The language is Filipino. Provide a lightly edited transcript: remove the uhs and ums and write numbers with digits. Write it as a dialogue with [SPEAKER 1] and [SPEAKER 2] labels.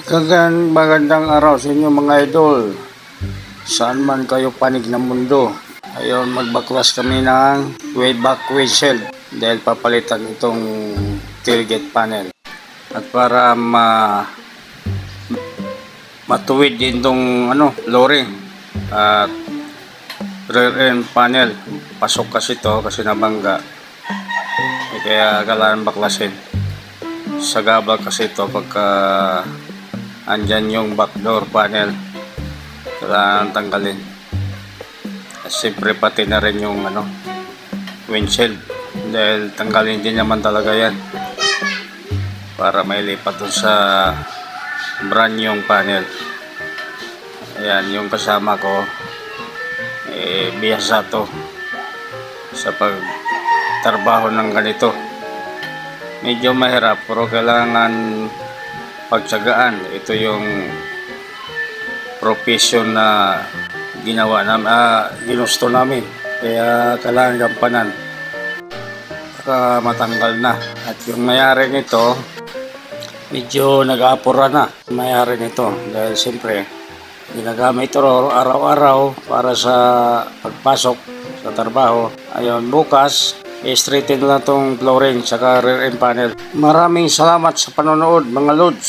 [SPEAKER 1] Magandang araw sa inyo mga idol. Saan man kayo panig ng mundo. Ayun, magbaklas kami ng way back windshield dahil papalitan itong tailgate panel. At para matuwid din itong flooring at rear end panel. Pasok kasi ito kasi nabangga. Kaya kailangan baklasin. Sagabal kasi ito pagka andyan yung back door panel, kailangan tanggalin. At siyempre pati na rin yung windshield dahil tanggalin din naman talaga yan para may lipat dun sa brand yung panel. Ayan, yung kasama ko biyasa to sa pagtrabaho ng ganito. Medyo mahirap pero kailangan pagtsagaan. Ito yung profession na ginawa namin, ginusto namin, kaya kailangan gampanan para matanggal na. At yung mayari nito medyo nag-aapura na mayari nito dahil siyempre ginagamit ito araw-araw para sa pagpasok sa trabaho. Ayun, bukas i-straighten lang itong flooring saka rear end panel. Maraming salamat sa panonood mga lods.